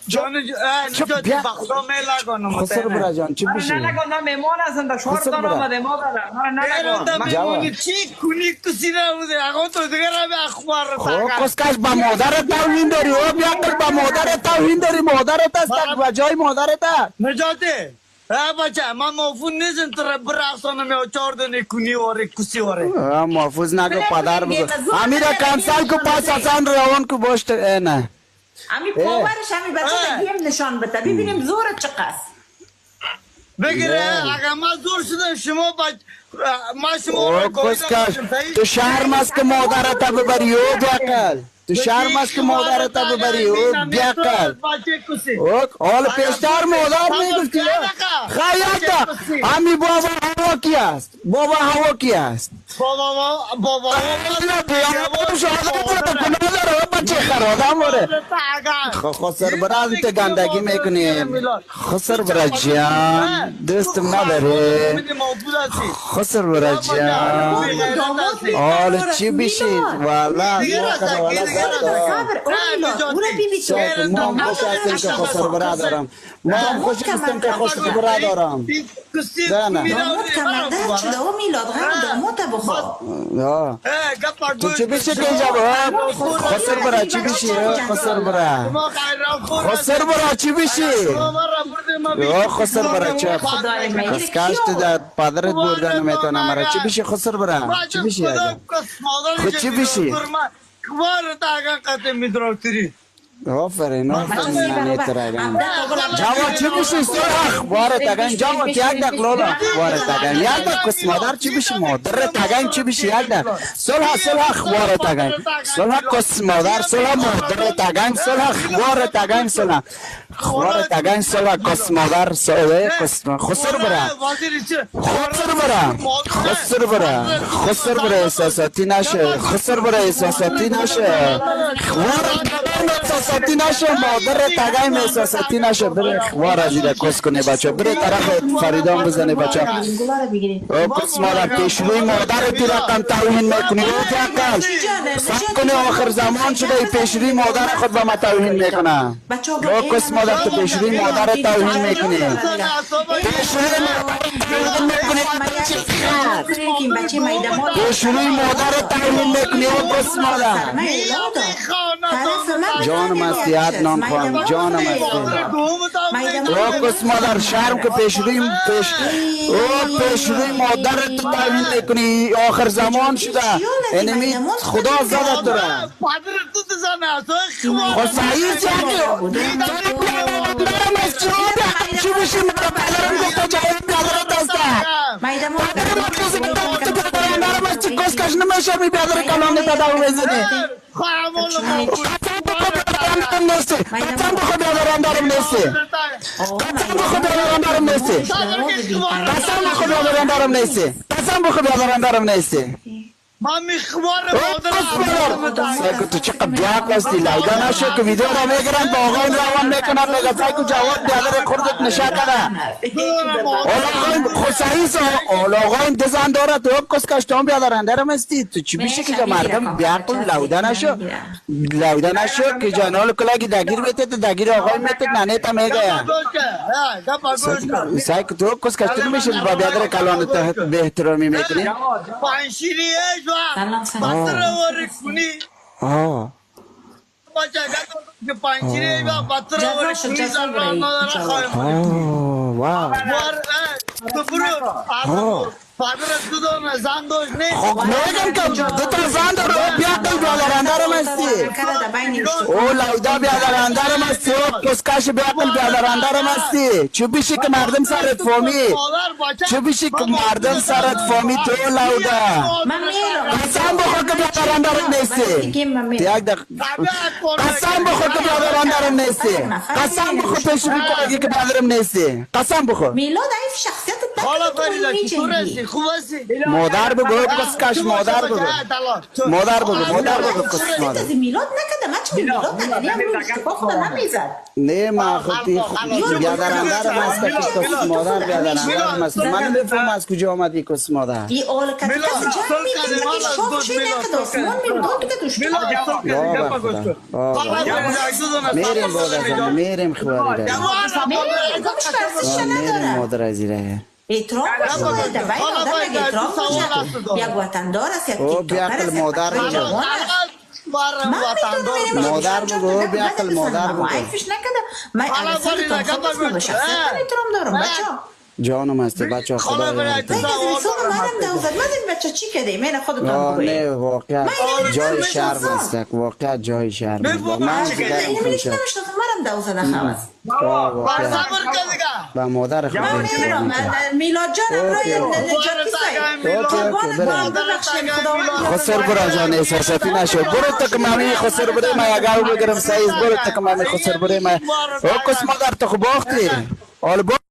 جان نجات بخدا میلگانم خسر برا جان چی بشه نگو مهمان هستن در شهرتان آمده مادر میمونی چی کنی کسی نبوده اگه تو دیگه رو به اخبار خب کسکش با مادر توهین داری او بیا کل با مادر توهین داری مادرت است و جای مادرت است نجاته بچه من موفون نیستم تو برقصانم یا 4 دنه کنی واره کسی واره محفوظ نگو پدر بگو امیره کنسل کو پاس اصلا روان کو باشت نه امی پاورش همی بچه گیم نشان بده ببینیم زورت چقدر بگیره اگه من زور شدم شما ما شما رو کسکش تو شرم است که مادرت ببری او بیاکل تو شرم است که مادرت ببری او بیاکل حال پیشتر مادر میگفتی خیلی امی بابا هوا کی است بابا هوا کی است بابا بچه خرادم باره خسر برا تو گندگی میکنی خسر برا جان دوستم نداره خسر برا جان حال چی بشید والا ما خوش هستیم که خسر برا دارم ما خوش هستیم که خسر برا دارم داماد کمرده شده و میلاد غیر داماد بخوا تو چی بشی که اینجا با خسر برا چی بشی خسر برا خسر برا چی بشی خسر برا چی خسکاش تو در پادرت بردن میتونم مرا چی بشی خسر برا چی بشی خود چی بشی کوار تاگا قطع میدروتری آفرین نیترگم جواب چی بشی سرخ باره تگن جواب یک دک لولا باره تگن یک دک کس مادر چی بشی مادر تگن چی بشی یک دک صلح باره تگن صلح کس مادر صلح مادر تگن صلح باره تگن صلح باره تگن صلح کس مادر صلح کس خسر برا خسر برا احساساتی نشه خسر برا احساساتی نشه احساساتی نشه مادر تگایم احساساتی نشه بره خوار از ایده کس کنه بچه بره طرف فریدان بزنه بچه کس مادر پیشروی مادر تی رقم توهین میکنی او تکل سب کنه آخر زمان شده پیشروی مادر خود با ما توهین میکنه او کس مادر تو پیشروی مادر توهین میکنی پیشروی مادر توهین میکنی او کس مادر جانم است یاد نان خواهم جانم است او کس مادر شرم که پیشروی مادر تو توهین میکنی آخر زمان شده اینمی خدا زده تو را خود صحیح چی بشی مرا پدرم گفته جایی پدرت هسته پدرم است چی کس کش نمیشه می پدر کلام تداو بزنی قسم بخور بیادران دارم نیستی قسم بخور بیادران دارم نیستی من میخوارم سایکو تو چقدر بیاق هستی لایدا نشد که ویدیو را میگرن با آقاین روان میکنن میگه سایکو جواب بیادر خردت نشه کنه آقاین خود صحیح آقاین دزن داره تو کس کشتان بیادران دارم هستی تو چی بیشه که مردم بیاق لایدا نشد که جانال کلاگی دگیر بیته تو دگیر آقاین میته ننیتا میگه سایکو تو کس کشتان میشه با بیادر کلان به احترامی میکنی پنشیری بطر واری کنی بچه که پنجیره با بطر واری کنی زرمان مادر خواهیم واو تو برو پادرت تو دونه زن دوش نیست خب میگم که دو تا زن داره بیادر بیادرندارم هستی او لایدا بیادرندارم هستی او کسکش بیادرندارم هستی چو بیشی که مردم سرت فامی چو بیشی که مردم سرت فامی تو لایدا قسم بخور که بیادرندارم نیستی قسم بخور که بیادرندارم نیستی قسم بخور پیشوری کنگی که بیادرم نیستی قسم بخور میلاد ایف شخصیت خاله تو فریده چطور می‌جنگی. هستی خوب هستی مادر بگو کسکش مادر بگو مادر بگو کس مادر از میلاد نکده من چه میلاد نکنی هم خودم نمیزد نه ما خودی بیادرنده رو مسته که کس مادر بیادرنده رو مسته من نمیفهم از کجا آمدی کس مادر ای اول کسی جمع میکنه که شاف چی نکده آسمان میبود که توش میریم بادر میریم خواری ده گمش فرسش نداره مادر از ایره احترام باشه باید باید آدم اگه احترام باشه یک وطندار است یک او تیکتاکر بیاکل است یک مادر بچه بگو. جوان است من میتونم مادر بگو بیاکل مادر بگو عیفش نکده من اگر خودتان خودم به شخصیت احترام دارم بچه جانم هستی بچه خدا دیگه از رسول منم دوزد من این بچه چی کده من خودتان بگوید نه واقعا جای شرم است واقعا جای شرم است من دیگرم اینو کنشم نمیشناسم منم دوزد خواهد واقعا با مادر خود من میرم میلاد جانم رای خسر برا جان احساساتی نشو برو تک مامی خسر بره ما اگر بگیرم سایز برو تک مامی خسر بره ما او کس مادر تو باختی